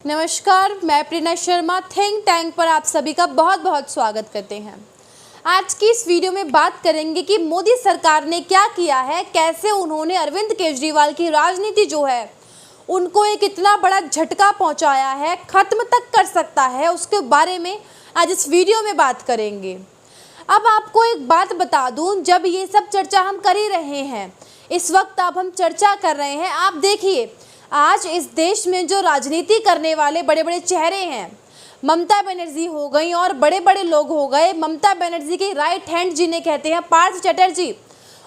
नमस्कार, मैं प्रेरणा Sharma think tank पर आप सभी का बहुत बहुत स्वागत करते हैं। आज की इस वीडियो में बात करेंगे कि मोदी सरकार ने क्या किया है, कैसे उन्होंने अरविंद केजरीवाल की राजनीति जो है उनको एक इतना बड़ा झटका पहुंचाया है, खत्म तक कर सकता है, उसके बारे में आज इस वीडियो में बात करेंगे। अब आपको एक बात बता दूं, जब ये सब चर्चा हम कर ही रहे हैं, इस वक्त अब हम चर्चा कर रहे हैं, आप देखिए आज इस देश में जो राजनीति करने वाले बड़े बड़े चेहरे हैं, ममता बनर्जी हो गई और बड़े बड़े लोग हो गए। ममता बनर्जी के राइट हैंड जिन्हें कहते हैं पार्थ चटर्जी,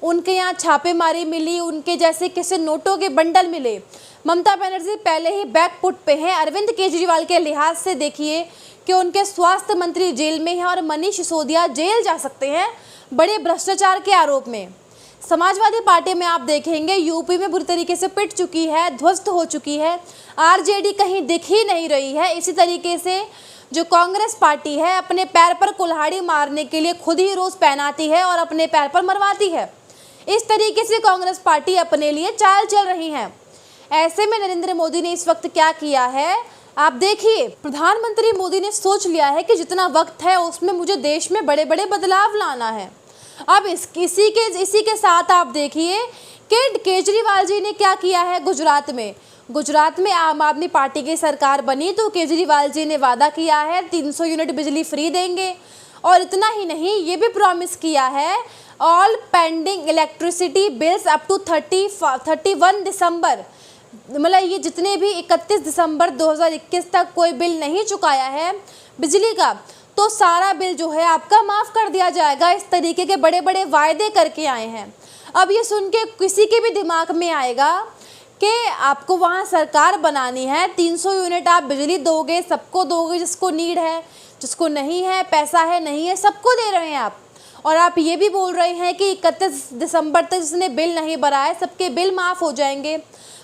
उनके यहाँ छापेमारी मिली, उनके जैसे किसी नोटों के बंडल मिले। ममता बनर्जी पहले ही बैकफुट पे हैं। अरविंद केजरीवाल के लिहाज से देखिए कि उनके स्वास्थ्य मंत्री जेल में हैं और मनीष सिसोदिया जेल जा सकते हैं बड़े भ्रष्टाचार के आरोप में। समाजवादी पार्टी में आप देखेंगे यूपी में बुरी तरीके से पिट चुकी है, ध्वस्त हो चुकी है, आरजेडी कहीं दिख ही नहीं रही है। इसी तरीके से जो कांग्रेस पार्टी है अपने पैर पर कुल्हाड़ी मारने के लिए खुद ही रोज पहनाती है और अपने पैर पर मरवाती है। इस तरीके से कांग्रेस पार्टी अपने लिए चाल चल रही है। ऐसे में नरेंद्र मोदी ने इस वक्त क्या किया है, आप देखिए, प्रधानमंत्री मोदी ने सोच लिया है कि जितना वक्त है उसमें मुझे देश में बड़े बड़े बदलाव लाना है। अब इसी के साथ आप देखिए कि केजरीवाल जी ने क्या किया है। गुजरात में आम आदमी पार्टी की सरकार बनी तो केजरीवाल जी ने वादा किया है 300 यूनिट बिजली फ्री देंगे, और इतना ही नहीं, ये भी प्रॉमिस किया है all pending electricity bills up to 31 December, मतलब ये जितने भी 31 दिसंबर 2021 तक कोई बिल नहीं चुकाया है बिजली का, तो सारा बिल जो है आपका माफ़ कर दिया जाएगा। इस तरीके के बड़े बड़े वायदे करके आए हैं। अब ये सुन के किसी के भी दिमाग में आएगा कि आपको वहाँ सरकार बनानी है, 300 यूनिट आप बिजली दोगे, सबको दोगे, जिसको नीड है, जिसको नहीं है, पैसा है नहीं है, सबको दे रहे हैं आप। और आप ये भी बोल रहे हैं कि 31 दिसंबर तक जिसने बिल नहीं भरा है सबके बिल माफ़ हो जाएंगे।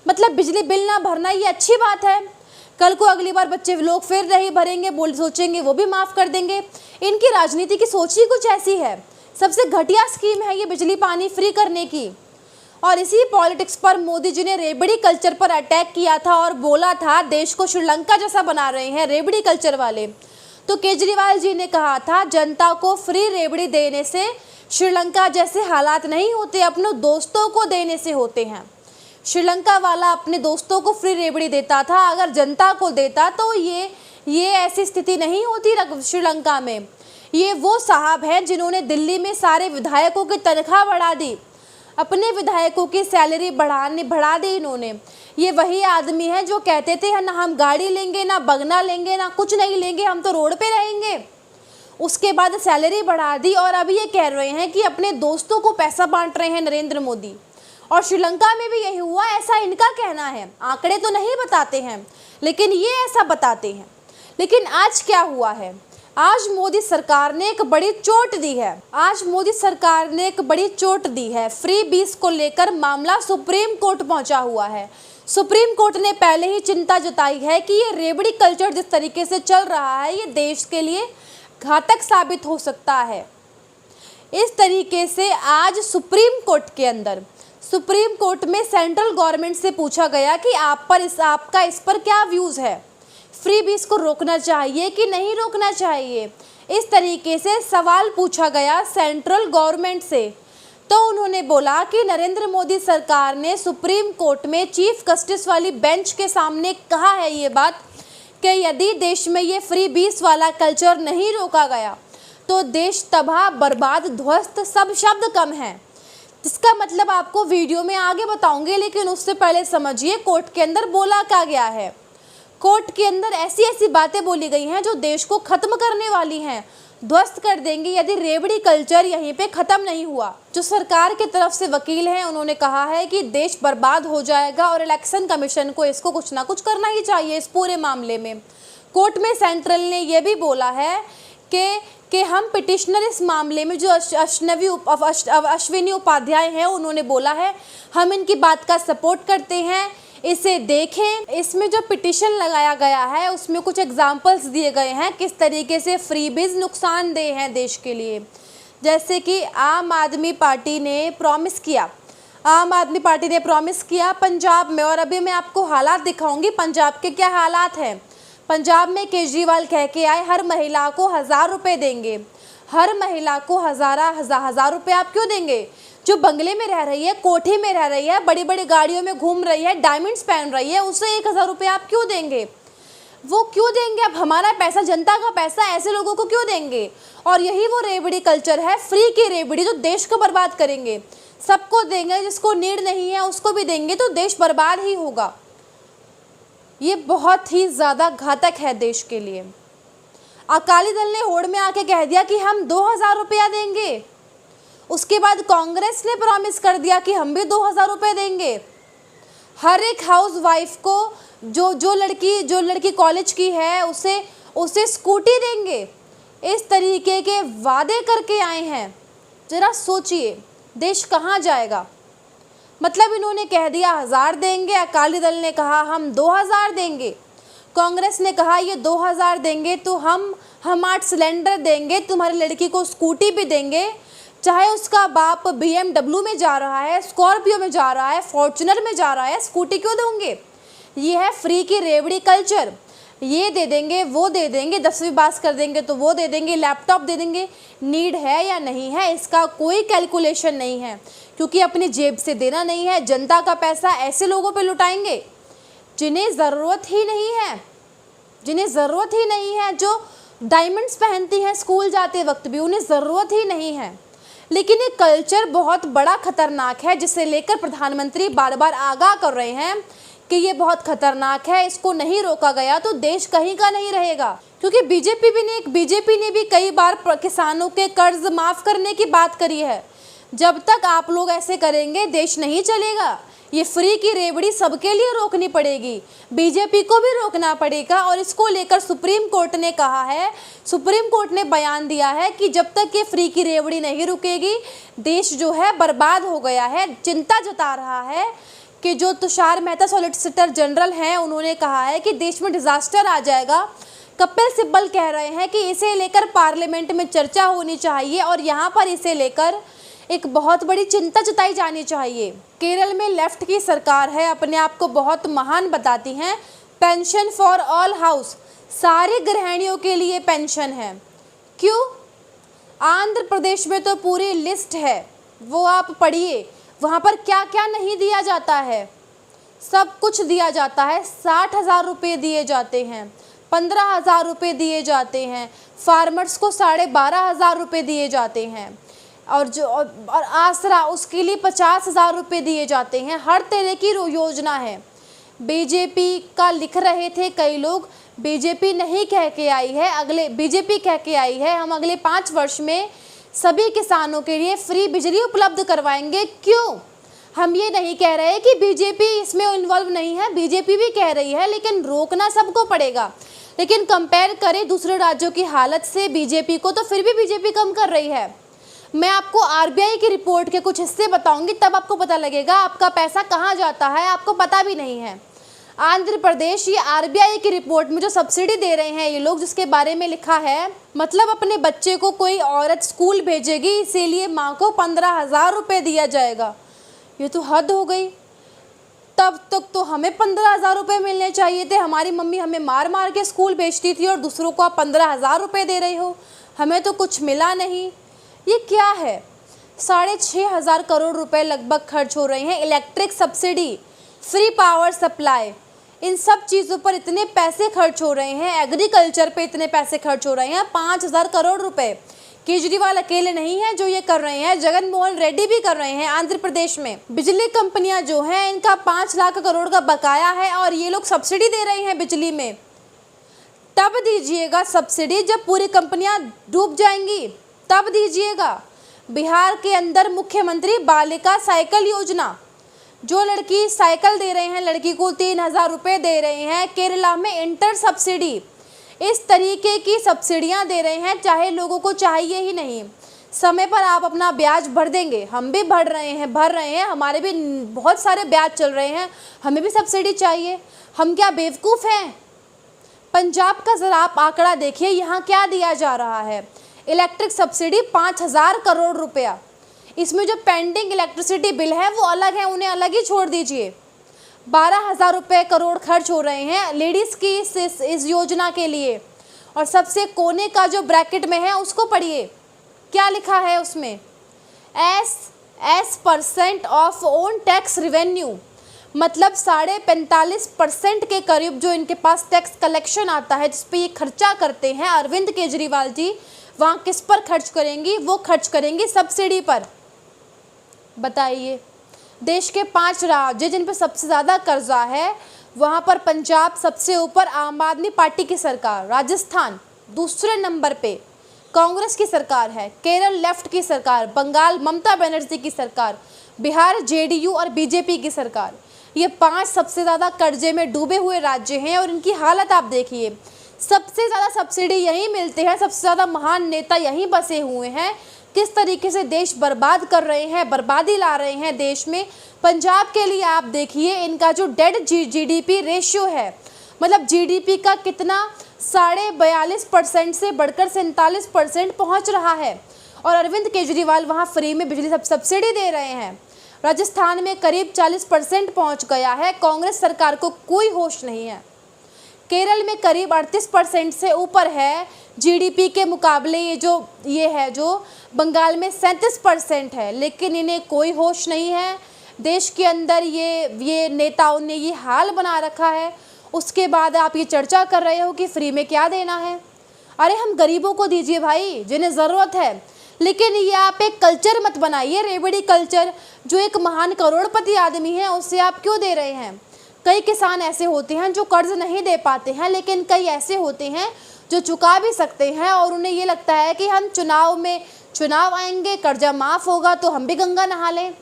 मतलब बिजली बिल ना भरना ये अच्छी बात है। कल को अगली बार बच्चे लोग फिर नहीं भरेंगे, सोचेंगे वो भी माफ़ कर देंगे। इनकी राजनीति की सोच ही कुछ ऐसी है। सबसे घटिया स्कीम है ये बिजली पानी फ्री करने की। और इसी पॉलिटिक्स पर मोदी जी ने रेबड़ी कल्चर पर अटैक किया था और बोला था देश को श्रीलंका जैसा बना रहे हैं रेबड़ी कल्चर वाले। तो केजरीवाल जी ने कहा था जनता को फ्री रेबड़ी देने से श्रीलंका जैसे हालात नहीं होते, अपने दोस्तों को देने से होते हैं। श्रीलंका वाला अपने दोस्तों को फ्री रेबड़ी देता था, अगर जनता को देता तो ये ऐसी स्थिति नहीं होती श्रीलंका में। ये वो साहब हैं जिन्होंने दिल्ली में सारे विधायकों की तनख्वाह बढ़ा दी, अपने विधायकों की सैलरी बढ़ा दी इन्होंने। ये वही आदमी है जो कहते थे ना हम गाड़ी लेंगे, ना बगना लेंगे, ना कुछ नहीं लेंगे, हम तो रोड पे रहेंगे। उसके बाद सैलरी बढ़ा दी और अभी ये कह रहे हैं कि अपने दोस्तों को पैसा बांट रहे हैं नरेंद्र मोदी। और श्रीलंका में भी यही हुआ, ऐसा इनका कहना है। आंकड़े तो नहीं बताते हैं लेकिन ये ऐसा बताते हैं। लेकिन आज क्या हुआ है, आज मोदी सरकार ने एक बड़ी चोट दी है। फ्री बीस को लेकर मामला सुप्रीम कोर्ट पहुंचा हुआ है। सुप्रीम कोर्ट ने पहले ही चिंता जताई है कि ये रेबड़ी कल्चर जिस तरीके से चल रहा है ये देश के लिए घातक साबित हो सकता है। इस तरीके से आज सुप्रीम कोर्ट में सेंट्रल गवर्नमेंट से पूछा गया कि आपका इस पर क्या व्यूज़ है, फ्री बीस को रोकना चाहिए कि नहीं रोकना चाहिए। इस तरीके से सवाल पूछा गया सेंट्रल गवर्नमेंट से। तो उन्होंने बोला कि नरेंद्र मोदी सरकार ने सुप्रीम कोर्ट में चीफ जस्टिस वाली बेंच के सामने कहा है ये बात कि यदि देश में ये फ्री बीस वाला कल्चर नहीं रोका गया तो देश तबाह, बर्बाद, ध्वस्त, सब शब्द कम हैं। जिसका मतलब आपको वीडियो में आगे बताऊंगे, लेकिन उससे पहले समझिए कोर्ट के अंदर बोला क्या गया है। कोर्ट के अंदर ऐसी बातें बोली गई हैं जो देश को ख़त्म करने वाली हैं, ध्वस्त कर देंगी यदि रेबड़ी कल्चर यहीं पे ख़त्म नहीं हुआ। जो सरकार की तरफ से वकील हैं उन्होंने कहा है कि देश बर्बाद हो जाएगा और इलेक्शन कमीशन को इसको कुछ ना कुछ करना ही चाहिए इस पूरे मामले में। कोर्ट में सेंट्रल ने यह भी बोला है कि हम पिटिशनर इस मामले में जो अश्विनी उपाध्याय हैं उन्होंने बोला है हम इनकी बात का सपोर्ट करते हैं, इसे देखें। इसमें जो पिटिशन लगाया गया है उसमें कुछ एग्जाम्पल्स दिए गए हैं किस तरीके से फ्रीबीज नुकसानदेह हैं देश के लिए। जैसे कि आम आदमी पार्टी ने प्रॉमिस किया पंजाब में, और अभी मैं आपको हालात दिखाऊंगी पंजाब के क्या हालात हैं। पंजाब में केजरीवाल कह के आए हर महिला को 1000 रुपये देंगे। हर महिला को हजार रुपये आप क्यों देंगे? जो बंगले में रह रही है, कोठी में रह रही है, बड़ी बड़ी गाड़ियों में घूम रही है, डायमंड्स पहन रही है, उसे 1000 रुपये आप क्यों देंगे? वो क्यों देंगे? अब हमारा पैसा, जनता का पैसा ऐसे लोगों को क्यों देंगे? और यही वो रेवड़ी कल्चर है, फ्री की रेवड़ी, जो देश को बर्बाद करेंगे। सबको देंगे, जिसको नीड नहीं है उसको भी देंगे तो देश बर्बाद ही होगा। ये बहुत ही ज़्यादा घातक है देश के लिए। अकाली दल ने होड़ में आके कह दिया कि हम 2000 रुपया देंगे। उसके बाद कांग्रेस ने प्रॉमिस कर दिया कि हम भी 2000 रुपये देंगे। हर एक हाउस वाइफ को जो लड़की कॉलेज की है उसे स्कूटी देंगे। इस तरीके के वादे करके आए हैं। ज़रा सोचिए देश कहाँ जाएगा। मतलब इन्होंने कह दिया 1000 देंगे, अकाली दल ने कहा हम 2000 देंगे, कांग्रेस ने कहा ये 2000 देंगे तो हम 8 सिलेंडर देंगे, तुम्हारी लड़की को स्कूटी भी देंगे। चाहे उसका बाप BMW में जा रहा है, स्कॉर्पियो में जा रहा है, फॉर्च्यूनर में जा रहा है, स्कूटी क्यों दोगे? ये है फ्री की रेवड़ी कल्चर। ये दे देंगे, वो दे देंगे, 10वीं पास कर देंगे तो वो दे देंगे, लैपटॉप दे देंगे। नीड है या नहीं है इसका कोई कैलकुलेशन नहीं है, क्योंकि अपनी जेब से देना नहीं है। जनता का पैसा ऐसे लोगों पे लुटाएंगे जिन्हें ज़रूरत ही नहीं है, जो डायमंड्स पहनती हैं स्कूल जाते वक्त भी, उन्हें ज़रूरत ही नहीं है। लेकिन ये कल्चर बहुत बड़ा खतरनाक है, जिसे लेकर प्रधानमंत्री बार बार आगाह कर रहे हैं कि ये बहुत खतरनाक है, इसको नहीं रोका गया तो देश कहीं का नहीं रहेगा। क्योंकि बीजेपी ने भी कई बार किसानों के कर्ज माफ़ करने की बात करी है। जब तक आप लोग ऐसे करेंगे देश नहीं चलेगा। ये फ्री की रेवड़ी सबके लिए रोकनी पड़ेगी, बीजेपी को भी रोकना पड़ेगा। और इसको लेकर सुप्रीम कोर्ट ने कहा है, सुप्रीम कोर्ट ने बयान दिया है कि जब तक ये फ्री की रेवड़ी नहीं रुकेगी देश जो है बर्बाद हो गया है। चिंता जता रहा है कि जो तुषार मेहता सॉलिसिटर जनरल हैं, उन्होंने कहा है कि देश में डिज़ास्टर आ जाएगा। कपिल सिब्बल कह रहे हैं कि इसे लेकर पार्लियामेंट में चर्चा होनी चाहिए और यहाँ पर इसे लेकर एक बहुत बड़ी चिंता जताई जानी चाहिए। केरल में लेफ्ट की सरकार है, अपने आप को बहुत महान बताती हैं। पेंशन फॉर ऑल हाउस, सारे गृहिणियों के लिए पेंशन है। क्यों? आंध्र प्रदेश में तो पूरी लिस्ट है, वो आप पढ़िए, वहाँ पर क्या क्या नहीं दिया जाता है। सब कुछ दिया जाता है। 60,000 रुपये दिए जाते हैं, 15,000 रुपये दिए जाते हैं, फार्मर्स को 12,500 रुपये दिए जाते हैं, और आसरा उसके लिए 50,000 रुपये दिए जाते हैं। हर तरह की योजना है। बीजेपी का लिख रहे थे कई लोग, बीजेपी नहीं कह के आई है, बीजेपी कह के आई है हम अगले 5 वर्ष में सभी किसानों के लिए फ्री बिजली उपलब्ध करवाएंगे। क्यों? हम ये नहीं कह रहे कि बीजेपी इसमें इन्वॉल्व नहीं है, बीजेपी भी कह रही है, लेकिन रोकना सबको पड़ेगा। लेकिन कंपेयर करें दूसरे राज्यों की हालत से बीजेपी को, तो फिर भी बीजेपी कम कर रही है। मैं आपको आरबीआई की रिपोर्ट के कुछ हिस्से बताऊंगी, तब आपको पता लगेगा आपका पैसा कहाँ जाता है, आपको पता भी नहीं है। आंध्र प्रदेश, ये आरबीआई की रिपोर्ट में जो सब्सिडी दे रहे हैं ये लोग, जिसके बारे में लिखा है, मतलब अपने बच्चे को कोई औरत स्कूल भेजेगी इसीलिए माँ को 15,000 रुपये दिया जाएगा। ये तो हद हो गई। तब तक तो हमें 15,000 रुपये मिलने चाहिए थे। हमारी मम्मी हमें मार मार के स्कूल भेजती थी और दूसरों को आप 15,000 रुपये दे रहे हो, हमें तो कुछ मिला नहीं। ये क्या है? 6,500 करोड़ रुपए लगभग खर्च हो रहे हैं। Electric subsidy, free power supply, इन सब चीज़ों पर इतने पैसे खर्च हो रहे हैं। एग्रीकल्चर पे इतने पैसे खर्च हो रहे हैं, 5,000 करोड़ रुपए। केजरीवाल अकेले नहीं हैं जो ये कर रहे हैं, जगन मोहन रेड्डी भी कर रहे हैं। आंध्र प्रदेश में बिजली कंपनियां जो हैं, इनका 5 लाख करोड़ का बकाया है और ये लोग सब्सिडी दे रहे हैं बिजली में। तब दीजिएगा सब्सिडी जब पूरी कंपनियां डूब जाएंगी, तब दीजिएगा। बिहार के अंदर मुख्यमंत्री बालिका साइकिल योजना, जो लड़की साइकिल दे रहे हैं लड़की को 3,000 रुपये दे रहे हैं। केरला में इंटर सब्सिडी, इस तरीके की सब्सिडियां दे रहे हैं, चाहे लोगों को चाहिए ही नहीं। समय पर आप अपना ब्याज भर देंगे, हम भी भर रहे हैं, हमारे भी बहुत सारे ब्याज चल रहे हैं, हमें भी सब्सिडी चाहिए। हम क्या बेवकूफ़ हैं? पंजाब का ज़रा आप आंकड़ा देखिए, यहाँ क्या दिया जा रहा है। इलेक्ट्रिक सब्सिडी 5,000 करोड़ रुपया। इसमें जो पेंडिंग इलेक्ट्रिसिटी बिल है वो अलग है, उन्हें अलग ही छोड़ दीजिए। 12,000 रुपये करोड़ खर्च हो रहे हैं लेडीज़ की इस योजना के लिए। और सबसे कोने का जो ब्रैकेट में है उसको पढ़िए, क्या लिखा है उसमें, S percent of own tax revenue, मतलब 45.5% के करीब जो इनके पास टैक्स कलेक्शन आता है, जिस पे ये खर्चा करते हैं अरविंद केजरीवाल जी, वहाँ किस पर खर्च करेंगी, वो खर्च करेंगी सब्सिडी पर। बताइए, देश के 5 राज्य जिन पर सबसे ज़्यादा कर्जा है, वहाँ पर पंजाब सबसे ऊपर आम आदमी पार्टी की सरकार, राजस्थान दूसरे नंबर पे कांग्रेस की सरकार है, केरल लेफ्ट की सरकार, बंगाल ममता बनर्जी की सरकार, बिहार जेडीयू और बीजेपी की सरकार। ये 5 सबसे ज़्यादा कर्जे में डूबे हुए राज्य हैं और इनकी हालत आप देखिए। सबसे ज़्यादा सब्सिडी यहीं मिलते हैं, सबसे ज़्यादा महान नेता यहीं बसे हुए हैं। किस तरीके से देश बर्बाद कर रहे हैं, बर्बादी ला रहे हैं देश में। पंजाब के लिए आप देखिए, इनका जो डेड जीडीपी रेशियो है, मतलब जीडीपी का कितना 42.5% से बढ़कर 47% पहुंच रहा है, और अरविंद केजरीवाल वहां फ्री में बिजली सब्सिडी दे रहे हैं। राजस्थान में करीब 40% पहुंच गया है, कांग्रेस सरकार को कोई होश नहीं है। केरल में करीब 38% से ऊपर है जीडीपी के मुकाबले, ये जो बंगाल में 37% है, लेकिन इन्हें कोई होश नहीं है। देश के अंदर ये नेताओं ने ये हाल बना रखा है। उसके बाद आप ये चर्चा कर रहे हो कि फ्री में क्या देना है। अरे हम गरीबों को दीजिए भाई, जिन्हें ज़रूरत है, लेकिन ये आप एक कल्चर मत बनाइए, रेवड़ी कल्चर। जो एक महान करोड़पति आदमी है उसे आप क्यों दे रहे हैं। कई किसान ऐसे होते हैं जो कर्ज नहीं दे पाते हैं, लेकिन कई ऐसे होते हैं जो चुका भी सकते हैं, और उन्हें ये लगता है कि हम चुनाव आएंगे, कर्जा माफ़ होगा तो हम भी गंगा नहा लें।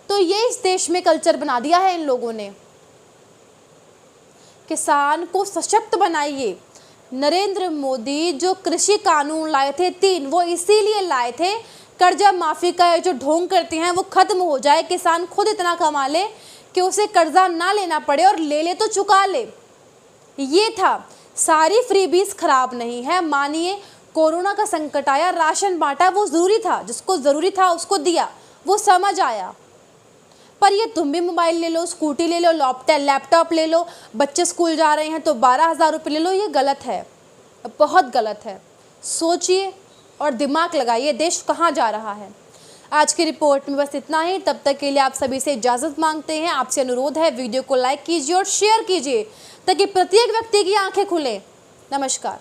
तो ये इस देश में कल्चर बना दिया है इन लोगों ने। किसान को सशक्त बनाइए। नरेंद्र मोदी जो कृषि कानून लाए थे 3, वो इसीलिए लाए थे, कर्जा माफ़ी का जो ढोंग करते हैं वो ख़त्म हो जाए, किसान खुद इतना कमा ले कि उसे कर्जा ना लेना पड़े, और ले तो चुका ले। ये था। सारी फ्रीबीज खराब नहीं है। मानिए कोरोना का संकट आया, राशन बांटा, वो ज़रूरी था, जिसको ज़रूरी था उसको दिया, वो समझ आया। पर ये तुम भी मोबाइल ले लो, स्कूटी ले लो, लैपटॉप ले लो, बच्चे स्कूल जा रहे हैं तो 12,000 रुपये ले लो, ये गलत है, बहुत गलत है। सोचिए और दिमाग लगाइए, देश कहाँ जा रहा है। आज की रिपोर्ट में बस इतना ही। तब तक के लिए आप सभी से इजाज़त मांगते हैं। आपसे अनुरोध है, वीडियो को लाइक कीजिए और शेयर कीजिए ताकि प्रत्येक व्यक्ति की आंखें खुले। नमस्कार।